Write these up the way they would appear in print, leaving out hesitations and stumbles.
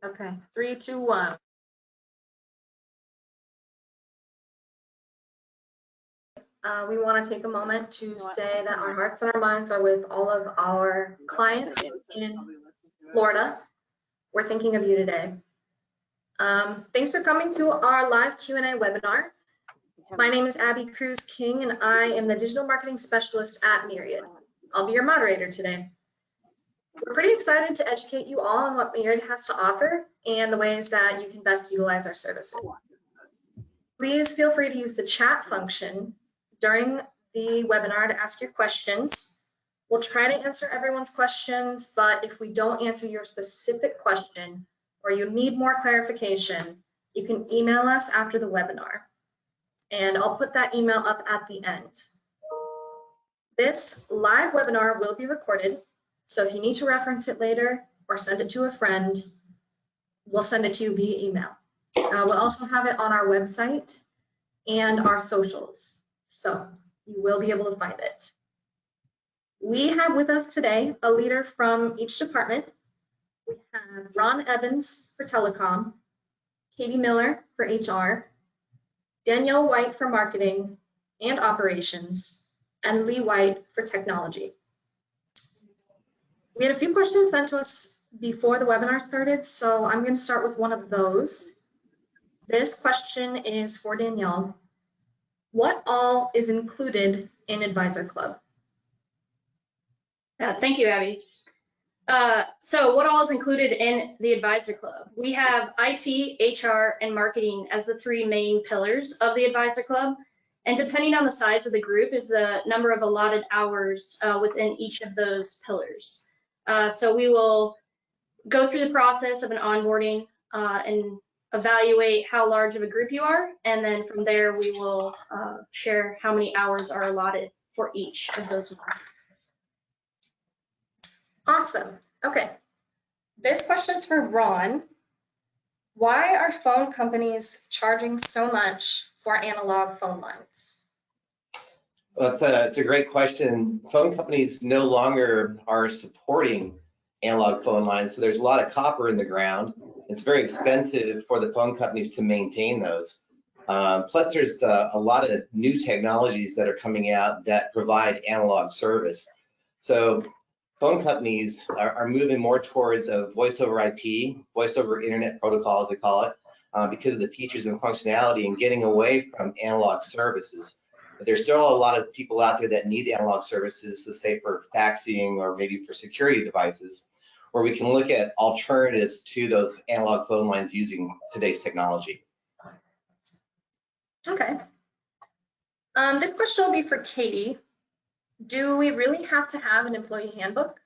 Okay, 3, 2, 1. We want to take a moment to say that our hearts and our minds are with all of our clients in Florida. We're thinking of you today. Thanks for coming to our live Q&A webinar. My name is Abby Cruz King, and I am the Digital Marketing Specialist at Myriad. I'll be your moderator today. We're pretty excited to educate you all on what Myriad has to offer and the ways that you can best utilize our services. Please feel free to use the chat function during the webinar to ask your questions. We'll try to answer everyone's questions, but if we don't answer your specific question or you need more clarification, you can email us after the webinar. And I'll put that email up at the end. This live webinar will be recorded, so if you need to reference it later or send it to a friend, we'll send it to you via email. We'll also have it on our website and our socials, so you will be able to find it. We have with us today a leader from each department. We have Ron Evans for telecom, Katie Miller for HR, Danielle White for marketing and operations, and Lee White for technology. We had a few questions sent to us before the webinar started, so I'm going to start with one of those. This question is for Danielle. What all is included in Advisor Club? Thank you, Abby. So what all is included in the Advisor Club? We have IT, HR, and marketing as the 3 main pillars of the Advisor Club. And depending on the size of the group is the number of allotted hours within each of those pillars. So we will go through the process of an onboarding and evaluate how large of a group you are. And then from there, we will share how many hours are allotted for each of those months. Awesome. Okay. This question is for Ron. Why are phone companies charging so much for analog phone lines? Well, it's a great question. Phone companies no longer are supporting analog phone lines, so there's a lot of copper in the ground. It's very expensive for the phone companies to maintain those. Plus, there's a lot of new technologies that are coming out that provide analog service. So phone companies are moving more towards a voice over IP, voice over internet protocol, as they call it, because of the features and functionality and getting away from analog services. But there's still a lot of people out there that need analog services, to say for faxing or maybe for security devices, where we can look at alternatives to those analog phone lines using today's technology. Okay. This question will be for Katie. Do we really have to have an employee handbook?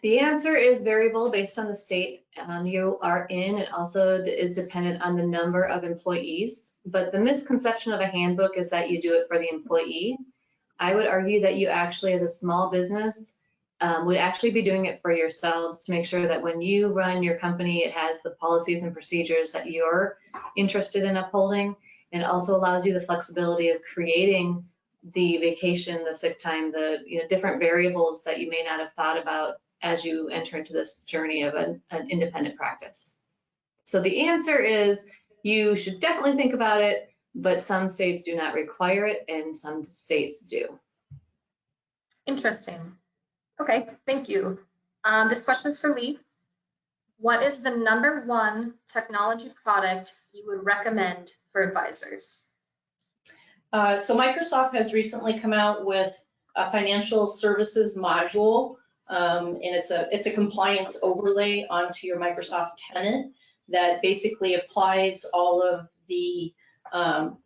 The answer is variable based on the state you are in. It also is dependent on the number of employees. But the misconception of a handbook is that you do it for the employee. I would argue that you actually, as a small business, would actually be doing it for yourselves to make sure that when you run your company, it has the policies and procedures that you're interested in upholding, and it also allows you the flexibility of creating the vacation, the sick time, the different variables that you may not have thought about as you enter into this journey of an independent practice. So the answer is you should definitely think about it, but some states do not require it and some states do. Interesting. Okay, thank you. This question is for Lee. What is the #1 technology product you would recommend for advisors? So Microsoft has recently come out with a financial services module, and it's a compliance overlay onto your Microsoft tenant that basically applies all of the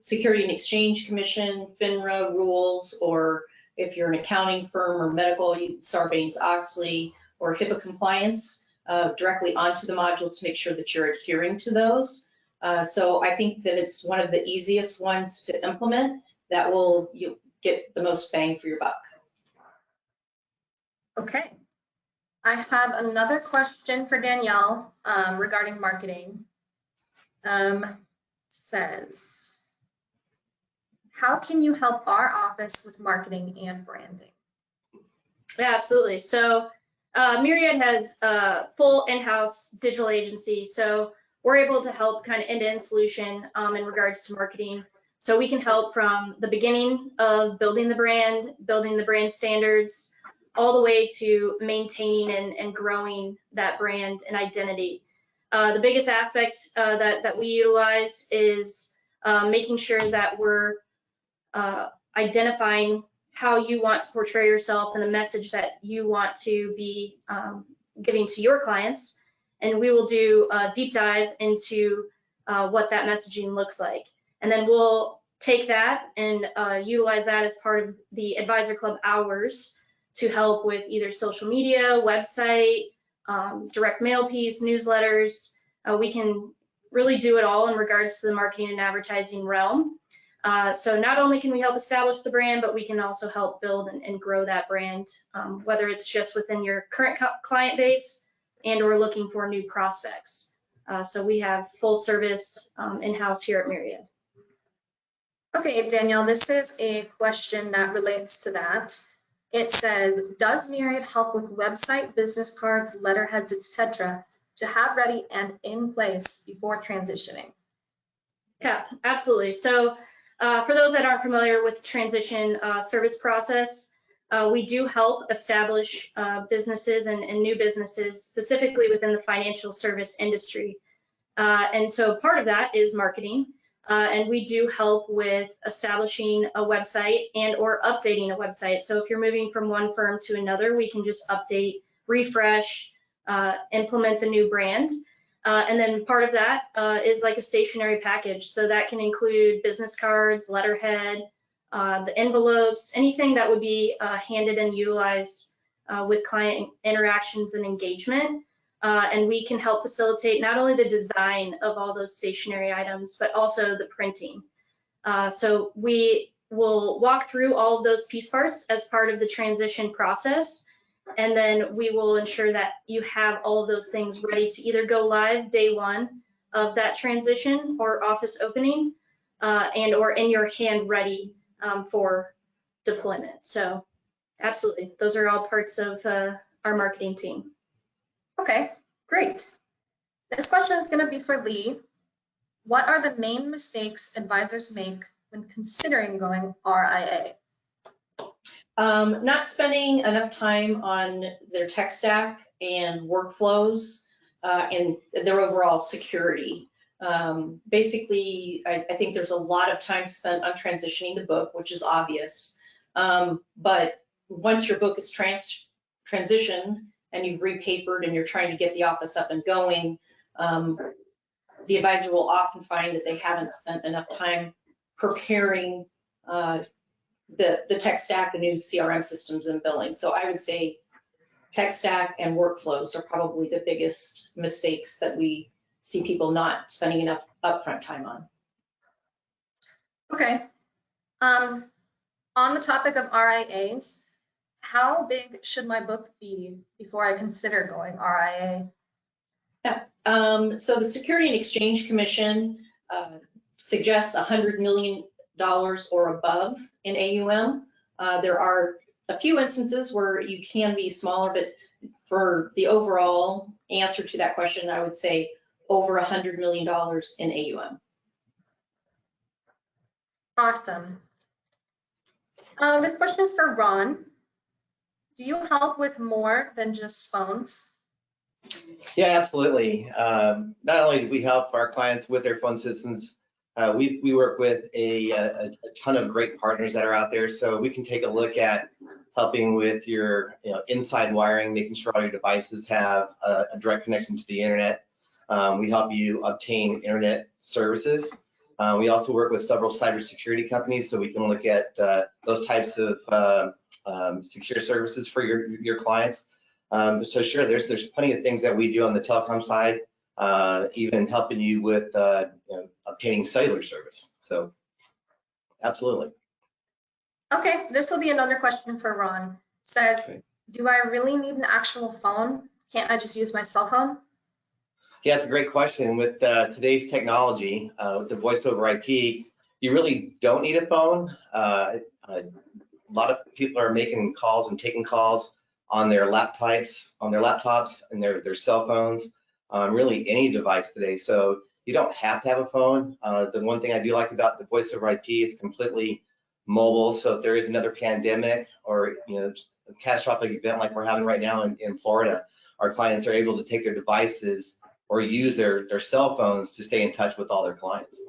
Security and Exchange Commission, FINRA rules, or if you're an accounting firm or medical, Sarbanes-Oxley or HIPAA compliance directly onto the module to make sure that you're adhering to those. So I think that it's one of the easiest ones to implement that will get the most bang for your buck. Okay. I have another question for Danielle regarding marketing. Says, how can you help our office with marketing and branding? Yeah, absolutely. So Myriad has a full in-house digital agency, so we're able to help kind of end-to-end solution in regards to marketing. So we can help from the beginning of building the brand standards, all the way to maintaining and growing that brand and identity. The biggest aspect that we utilize is making sure that we're identifying how you want to portray yourself and the message that you want to be giving to your clients. And we will do a deep dive into what that messaging looks like. And then we'll take that and utilize that as part of the Advisor Club hours to help with either social media, website, direct mail piece, newsletters. We can really do it all in regards to the marketing and advertising realm. So not only can we help establish the brand, but we can also help build and grow that brand, whether it's just within your current client base and or looking for new prospects. So we have full service in-house here at Myriad. Okay, Danielle, this is a question that relates to that. It says, does Myriad help with website, business cards, letterheads, etc., to have ready and in place before transitioning? Yeah, absolutely. So for those that aren't familiar with the transition service process, we do help establish businesses and new businesses, specifically within the financial service industry. And so part of that is marketing. And we do help with establishing a website and or updating a website. So if you're moving from one firm to another, we can just update, refresh, implement the new brand. And then part of that is like a stationary package. So that can include business cards, letterhead, the envelopes, anything that would be handed and utilized with client interactions and engagement. And we can help facilitate not only the design of all those stationary items, but also the printing. So we will walk through all of those piece parts as part of the transition process. And then we will ensure that you have all of those things ready to either go live day one of that transition or office opening, and or in your hand ready for deployment. So absolutely, those are all parts of our marketing team. Okay, great. This question is going to be for Lee. What are the main mistakes advisors make when considering going RIA? Not spending enough time on their tech stack and workflows and their overall security. Basically, I think there's a lot of time spent on transitioning the book, which is obvious. But once your book is transitioned and you've repapered and you're trying to get the office up and going, the advisor will often find that they haven't spent enough time preparing the tech stack, the new CRM systems and billing. So I would say tech stack and workflows are probably the biggest mistakes that we see people not spending enough upfront time on. Okay. On the topic of RIAs, how big should my book be before I consider going RIA? Yeah. So the Security and Exchange Commission suggests $100 million or above in AUM. There are a few instances where you can be smaller, but for the overall answer to that question, I would say over $100 million in AUM. Awesome. This question is for Ron. Do you help with more than just phones? Yeah, absolutely. Not only do we help our clients with their phone systems, we work with a ton of great partners that are out there. So we can take a look at helping with your inside wiring, making sure all your devices have a direct connection to the internet. We help you obtain internet services. We also work with several cybersecurity companies, so we can look at those types of secure services for your clients. So sure, there's plenty of things that we do on the telecom side, even helping you with obtaining cellular service. So absolutely. Okay, this will be another question for Ron. It says, okay, do I really need an actual phone? Can't I just use my cell phone? Yeah, it's a great question. With today's technology, with the voice over IP, you really don't need a phone. A lot of people are making calls and taking calls on their laptops, and their cell phones, really any device today. So you don't have to have a phone. The one thing I do like about the voice over IP is completely mobile. So if there is another pandemic or a catastrophic event like we're having right now in Florida, our clients are able to take their devices or use their cell phones to stay in touch with all their clients.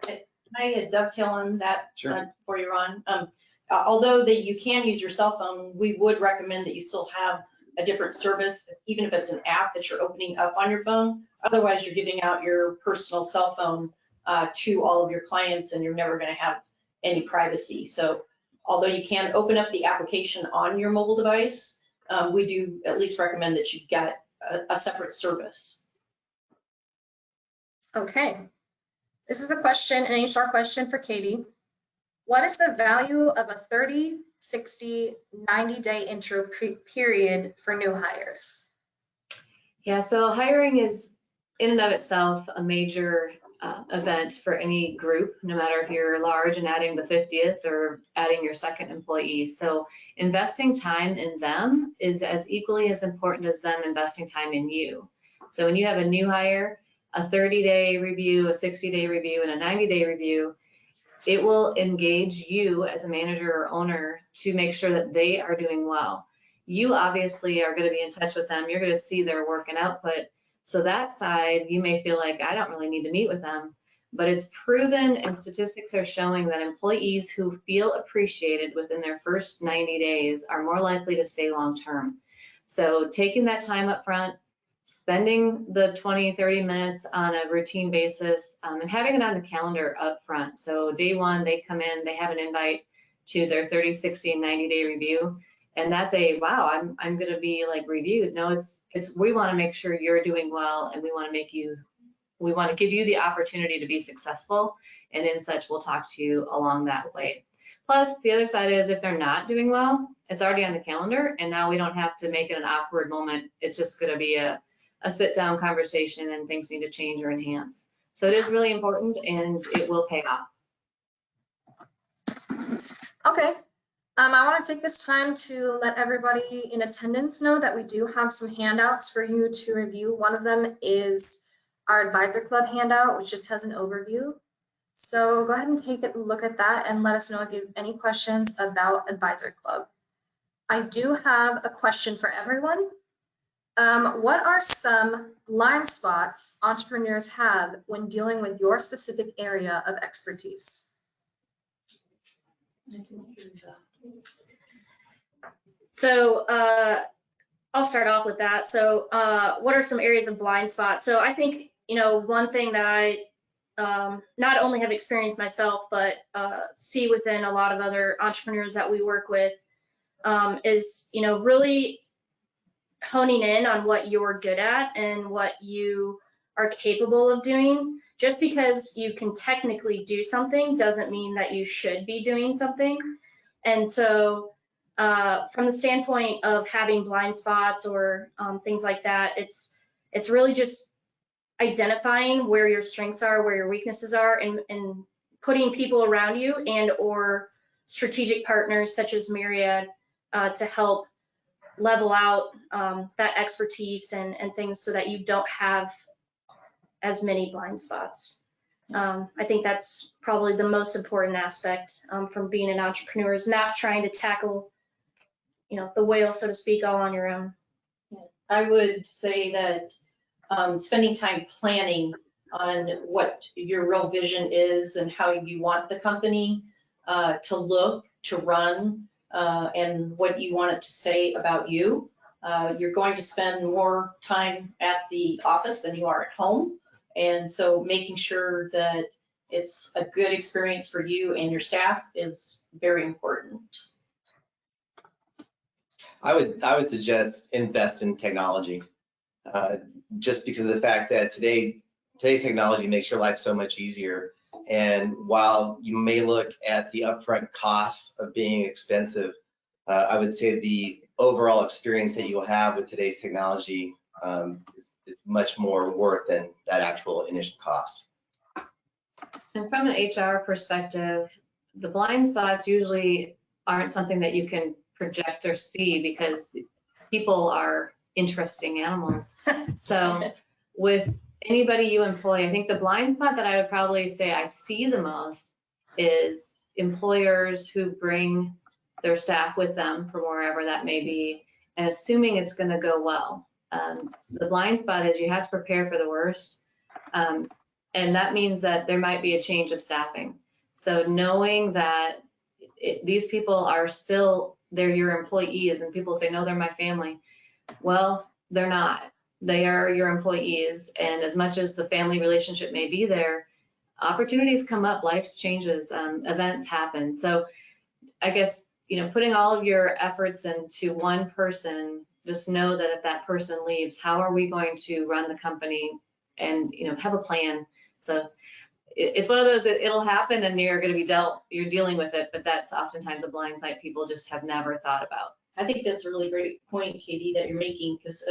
Can I dovetail on that? Sure. Before you're on? Although that you can use your cell phone, we would recommend that you still have a different service, even if it's an app that you're opening up on your phone. Otherwise, you're giving out your personal cell phone to all of your clients, and you're never going to have any privacy. So although you can open up the application on your mobile device, we do at least recommend that you've got a separate service. Okay. This is a question, an HR question for Katie. What is the value of a 30, 60, 90-day intro period for new hires? Yeah, so hiring is in and of itself a major event for any group, no matter if you're large and adding the 50th or adding your second employee. So investing time in them is as equally as important as them investing time in you. So when you have a new hire, a 30-day review, a 60-day review, and a 90-day review, it will engage you as a manager or owner to make sure that they are doing well. You obviously are going to be in touch with them. You're going to see their work and output. So that side, you may feel like I don't really need to meet with them, but it's proven and statistics are showing that employees who feel appreciated within their first 90 days are more likely to stay long-term. So taking that time up front, spending the 20, 30 minutes on a routine basis, and having it on the calendar up front. So day one, they come in, they have an invite to their 30, 60, and 90-day review. And that's a, wow, I'm going to be like reviewed. No, it's we want to make sure you're doing well, and we want to give you the opportunity to be successful. And in such, we'll talk to you along that way. Plus, the other side is if they're not doing well, it's already on the calendar, and now we don't have to make it an awkward moment. It's just going to be a sit-down conversation, and things need to change or enhance. So it is really important, and it will pay off. Okay. I want to take this time to let everybody in attendance know that we do have some handouts for you to review. One of them is our Advisor Club handout, which just has an overview. So go ahead and take a look at that and let us know if you have any questions about Advisor Club. I do have a question for everyone. What are some blind spots entrepreneurs have when dealing with your specific area of expertise? So I'll start off with that. So what are some areas of blind spots? So I think, one thing that I not only have experienced myself, but see within a lot of other entrepreneurs that we work with is, really honing in on what you're good at and what you are capable of doing. Just because you can technically do something doesn't mean that you should be doing something. And so from the standpoint of having blind spots or things like that, it's really just identifying where your strengths are, where your weaknesses are, and putting people around you and or strategic partners such as Myriad to help level out that expertise and things so that you don't have as many blind spots. I think that's probably the most important aspect from being an entrepreneur, is not trying to tackle, the whale, so to speak, all on your own. I would say that spending time planning on what your real vision is and how you want the company to look, to run, and what you want it to say about you. You're going to spend more time at the office than you are at home. And so making sure that it's a good experience for you and your staff is very important. I would suggest invest in technology, just because of the fact that today's technology makes your life so much easier. And while you may look at the upfront costs of being expensive, I would say the overall experience that you'll have with today's technology is much more worth than that actual initial cost. And from an HR perspective, the blind spots usually aren't something that you can project or see, because people are interesting animals. So with anybody you employ, I think the blind spot that I would probably say I see the most is employers who bring their staff with them from wherever that may be, and assuming it's going to go well. The blind spot is you have to prepare for the worst. And that means that there might be a change of staffing. So knowing that these people are still, they're your employees, and people say, no, they're my family. Well, they're not. They are your employees. And as much as the family relationship may be there, opportunities come up, life changes, events happen. So I guess, putting all of your efforts into one person, just know that if that person leaves, how are we going to run the company and, have a plan. So it's one of those, it'll happen and you're going to be you're dealing with it, but that's oftentimes a blind side people just have never thought about. I think that's a really great point, Katie, that you're making, because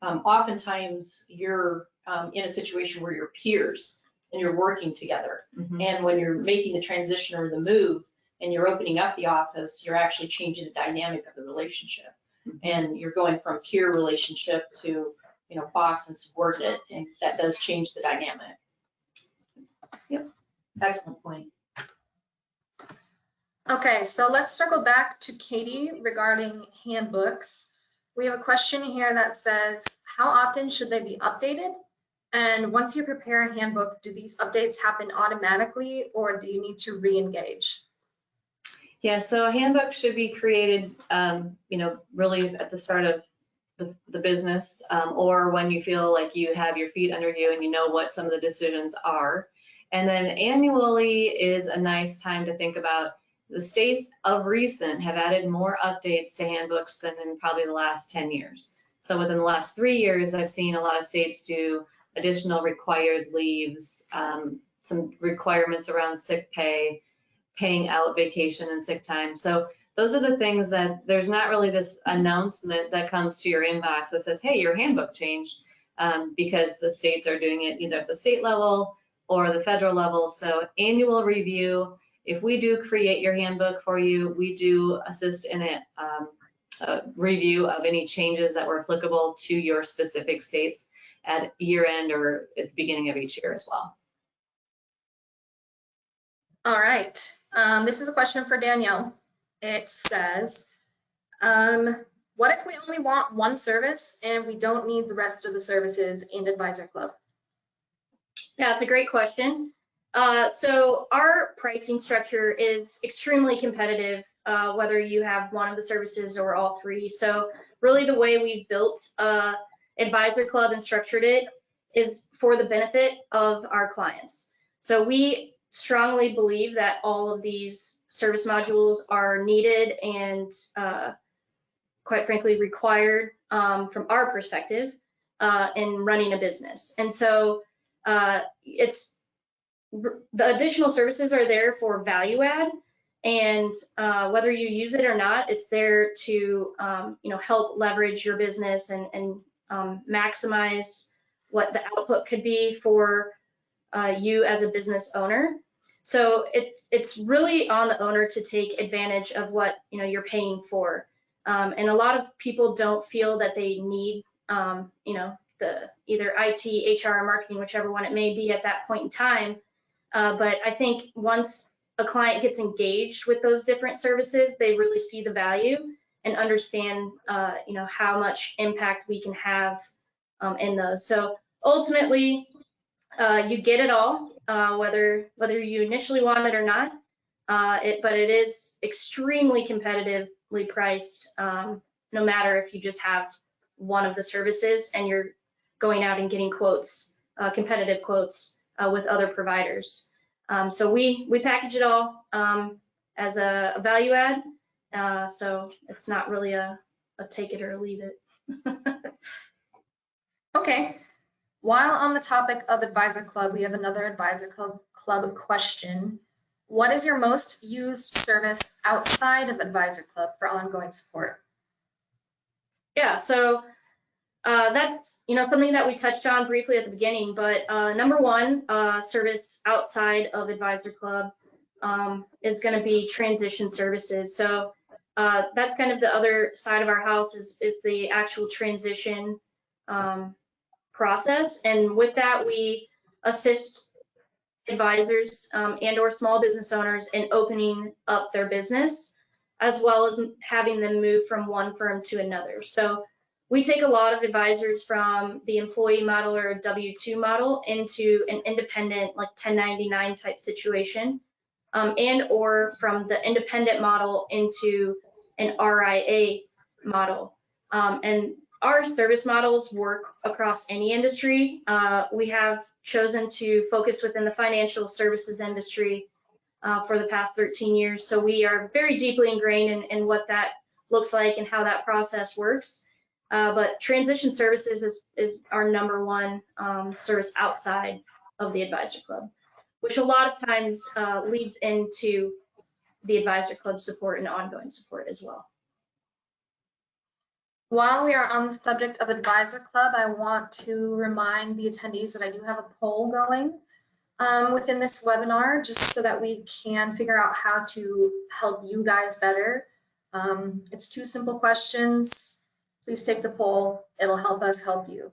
oftentimes you're in a situation where you're peers and you're working together. Mm-hmm. And when you're making the transition or the move and you're opening up the office, you're actually changing the dynamic of the relationship. Mm-hmm. And you're going from peer relationship to, boss and subordinate, and that does change the dynamic. Yep. Excellent point. Okay, so let's circle back to Katie regarding handbooks. We have a question here that says, how often should they be updated? And once you prepare a handbook, do these updates happen automatically or do you need to re-engage? Yeah, so a handbook should be created, really at the start of the business, or when you feel like you have your feet under you and you know what some of the decisions are. And then annually is a nice time to think about. The states of recent have added more updates to handbooks than in probably the last 10 years. So within the last 3 years, I've seen a lot of states do additional required leaves, some requirements around sick pay, paying out vacation and sick time. So those are the things that there's not really this announcement that comes to your inbox that says, hey, your handbook changed, because the states are doing it either at the state level or the federal level. So annual review. If we do create your handbook for you, we do assist in it, a review of any changes that were applicable to your specific states at year end or at the beginning of each year as well. All right, this is a question for Danielle. It says, what if we only want one service and we don't need the rest of the services in Advisor Club? Yeah, it's a great question. So our pricing structure is extremely competitive, whether you have one of the services or all three. So really the way we've built Advisor Club and structured it is for the benefit of our clients. So we strongly believe that all of these service modules are needed and quite frankly required from our perspective in running a business. And so the additional services are there for value add, and whether you use it or not, it's there to help leverage your business and maximize what the output could be for you as a business owner. So it's really on the owner to take advantage of what you're paying for, and a lot of people don't feel that they need the either IT, HR, or marketing, whichever one it may be at that point in time. But I think once a client gets engaged with those different services, they really see the value and understand, how much impact we can have in those. So ultimately, you get it all, whether you initially want it or not. But it is extremely competitively priced, no matter if you just have one of the services and you're going out and getting quotes, competitive quotes with other providers. So we package it all as a value add. So it's not really a take it or leave it. Okay. While on the topic of Advisor Club, we have another Advisor Club question. What is your most used service outside of Advisor Club for ongoing support? Yeah, so that's something that we touched on briefly at the beginning, but number one service outside of Advisor Club is going to be transition services. So That's kind of the other side of our house is the actual transition process. And with that, we assist advisors and or small business owners in opening up their business, as well as having them move from one firm to another. So we take a lot of advisors from the employee model or W-2 model into an independent, like 1099 type situation, and or from the independent model into an RIA model. And our service models work across any industry. We have chosen to focus within the financial services industry for the past 13 years. So we are very deeply ingrained in what that looks like and how that process works. But transition services is our number one service outside of the advisor club, which a lot of times leads into the advisor club support and ongoing support as well. While we are on the subject of Advisor Club, I want to remind the attendees that I do have a poll going within this webinar, just so that we can figure out how to help you guys better. It's 2 simple questions. Please take the poll. It'll help us help you.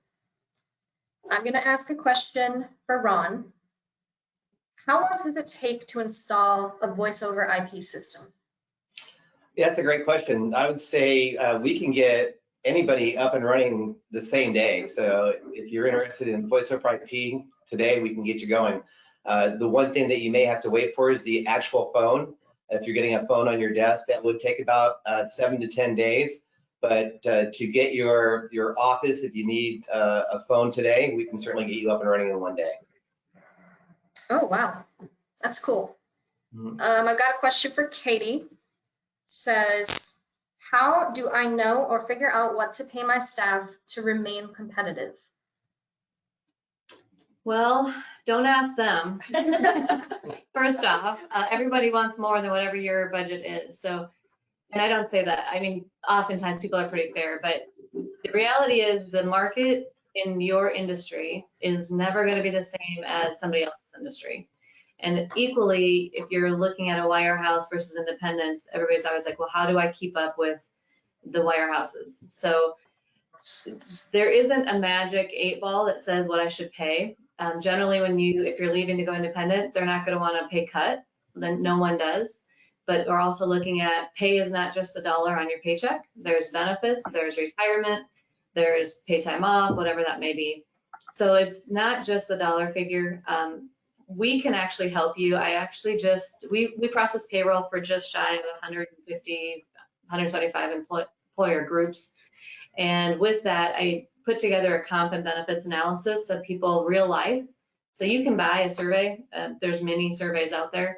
I'm going to ask a question for Ron. How long does it take to install a voice over IP system? Yeah, that's a great question. I would say we can get anybody up and running the same day. So if you're interested in voice over IP today, we can get you going. The one thing that you may have to wait for is the actual phone. If you're getting a phone on your desk, that would take about 7 to 10 days. But to get your office, if you need a phone today, we can certainly get you up and running in 1 day. Oh, wow. That's cool. I've got a question for Katie. It says, how do I know or figure out what to pay my staff to remain competitive? Well, don't ask them. First off, everybody wants more than whatever your budget is. So, and I don't say that. I mean, oftentimes people are pretty fair, but the reality is the market in your industry is never going to be the same as somebody else's industry. And equally, if you're looking at a wirehouse versus independence, everybody's always like, well, how do I keep up with the wirehouses? So there isn't a magic 8-ball that says what I should pay. Generally, if you're leaving to go independent, they're not going to want to pay cut. Then no one does. But we're also looking at pay is not just the dollar on your paycheck. There's benefits, there's retirement, there's pay time off, whatever that may be. So it's not just the dollar figure. We can actually help you. We process payroll for just shy of 150, 175 employer groups. And with that, I put together a comp and benefits analysis of people real life. So you can buy a survey. There's many surveys out there.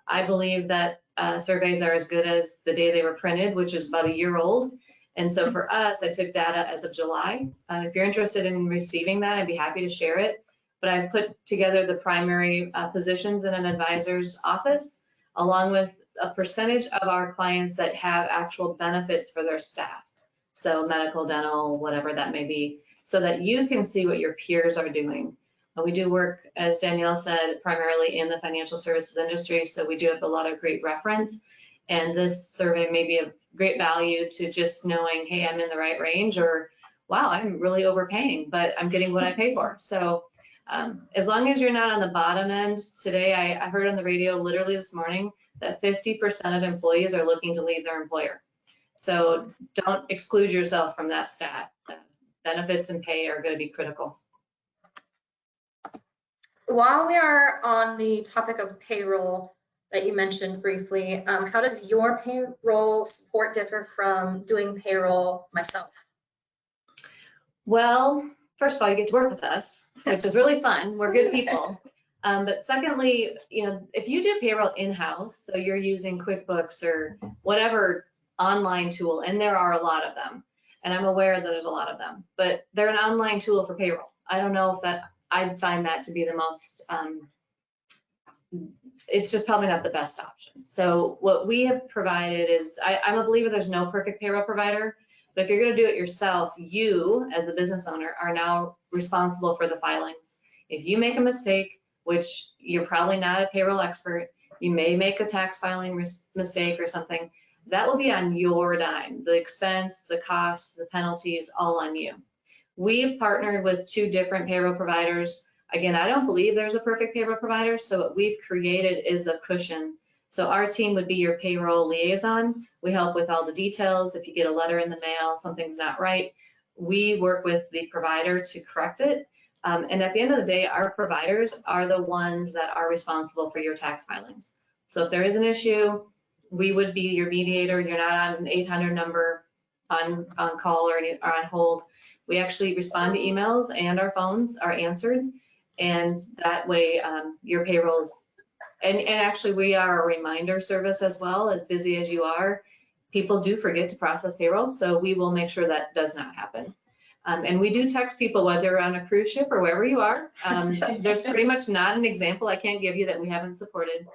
I believe that surveys are as good as the day they were printed, which is about a year old. And so for us, I took data as of July. If you're interested in receiving that, I'd be happy to share it. But I've put together the primary positions in an advisor's office, along with a percentage of our clients that have actual benefits for their staff. So medical, dental, whatever that may be, so that you can see what your peers are doing. We do work, as Danielle said, primarily in the financial services industry, so we do have a lot of great reference. And this survey may be of great value to just knowing, hey, I'm in the right range, or wow, I'm really overpaying, but I'm getting what I pay for. So as long as you're not on the bottom end, today I heard on the radio literally this morning that 50% of employees are looking to leave their employer. So don't exclude yourself from that stat. Benefits and pay are going to be critical. While we are on the topic of payroll that you mentioned briefly, how does your payroll support differ from doing payroll myself? Well, first of all, you get to work with us, which is really fun. We're good people. But secondly, if you do payroll in-house, so you're using QuickBooks or whatever online tool, and there are a lot of them, and I'm aware that there's a lot of them, but they're an online tool for payroll. I don't know if I'd find that to be the most, it's just probably not the best option. So what we have provided is, I'm a believer there's no perfect payroll provider, but if you're going to do it yourself, you as the business owner are now responsible for the filings. If you make a mistake, which you're probably not a payroll expert, you may make a tax filing mistake or something, that will be on your dime. The expense, the costs, the penalties, all on you. We've partnered with 2 different payroll providers. Again, I don't believe there's a perfect payroll provider, so what we've created is a cushion. So our team would be your payroll liaison. We help with all the details. If you get a letter in the mail, something's not right, we work with the provider to correct it. And at the end of the day, our providers are the ones that are responsible for your tax filings. So if there is an issue, we would be your mediator. You're not on an 800 number on call or on hold. We actually respond to emails and our phones are answered. And that way your payrolls, and actually we are a reminder service as well. As busy as you are, people do forget to process payroll. So we will make sure that does not happen. And we do text people whether you're on a cruise ship or wherever you are. There's pretty much not an example I can't give you that we haven't supported.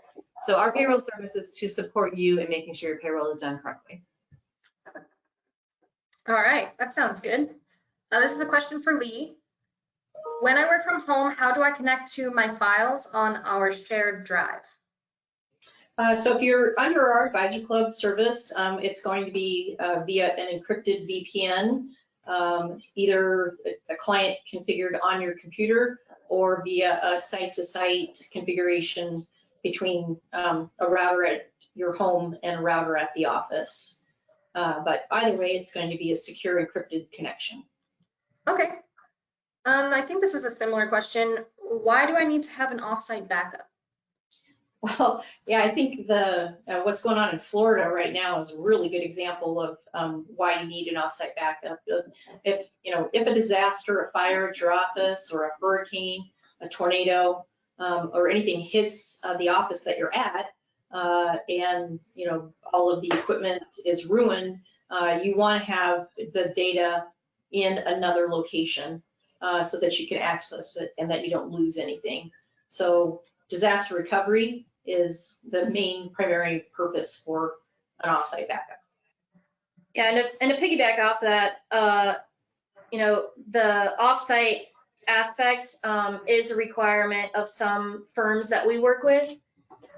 So our payroll service is to support you in making sure your payroll is done correctly. All right, that sounds good. This is a question for Lee. When I work from home, how do I connect to my files on our shared drive? So if you're under our Advisor Club service, it's going to be via an encrypted VPN, either a client configured on your computer or via a site-to-site configuration between a router at your home and a router at the office. But either way, it's going to be a secure encrypted connection. Okay. I think this is a similar question. Why do I need to have an offsite backup? Well, yeah, I think the what's going on in Florida right now is a really good example of why you need an offsite backup. If a disaster, a fire at your office, or a hurricane, a tornado, or anything hits the office that you're at, and all of the equipment is ruined, you want to have the data in another location so that you can access it and that you don't lose anything. So disaster recovery is the main primary purpose for an offsite backup. Yeah, and to piggyback off that, the offsite aspect is a requirement of some firms that we work with.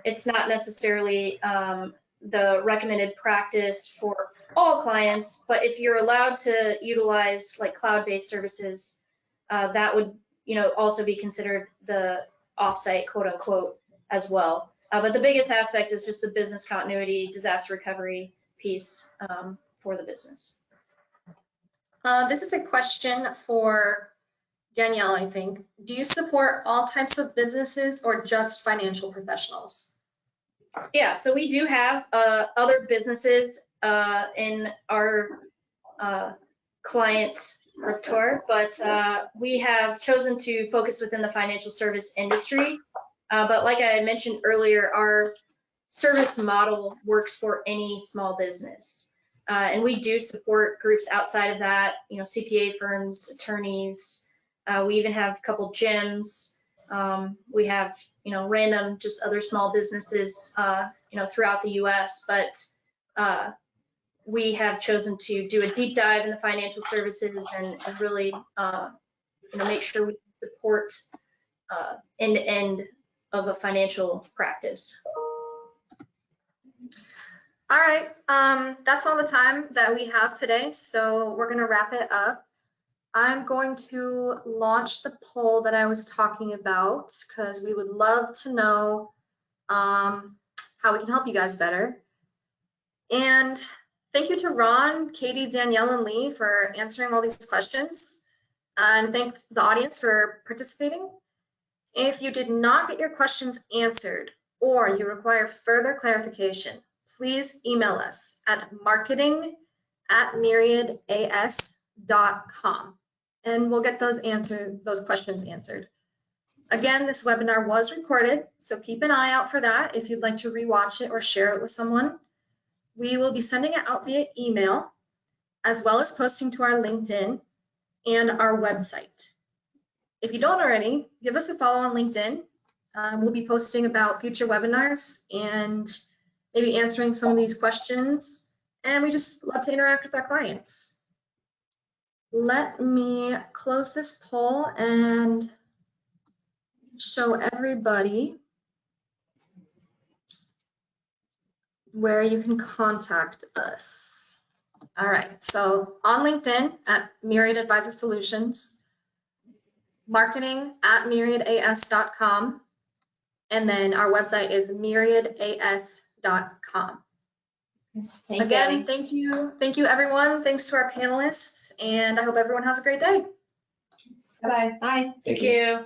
It's not necessarily the recommended practice for all clients, but if you're allowed to utilize like cloud-based services, that would also be considered the offsite, quote unquote, as well. But the biggest aspect is just the business continuity, disaster recovery piece for the business. This is a question for Danielle, I think. Do you support all types of businesses or just financial professionals? Yeah, so we do have other businesses in our client repertoire, but we have chosen to focus within the financial service industry. But like I mentioned earlier, our service model works for any small business. And we do support groups outside of that, CPA firms, attorneys. We even have a couple gyms. We have, random just other small businesses, throughout the US. But we have chosen to do a deep dive in the financial services and really, make sure we support end-to-end of a financial practice. All right, that's all the time that we have today, so we're gonna wrap it up. I'm going to launch the poll that I was talking about because we would love to know how we can help you guys better. And thank you to Ron, Katie, Danielle, and Lee for answering all these questions. And thanks the audience for participating. If you did not get your questions answered or you require further clarification, please email us at marketing@myriadas.com and we'll get those questions answered. Again, this webinar was recorded, so keep an eye out for that if you'd like to rewatch it or share it with someone. We will be sending it out via email, as well as posting to our LinkedIn and our website. If you don't already, give us a follow on LinkedIn. We'll be posting about future webinars and maybe answering some of these questions. And we just love to interact with our clients. Let me close this poll and show everybody where you can contact us. All right, so on LinkedIn at Myriad Advisor Solutions, marketing at myriadas.com, and then our website is myriadas.com. Thanks, Again, Abby. thank you everyone. Thanks to our panelists, and I hope everyone has a great day. Bye-bye. Bye. Thank Thank you.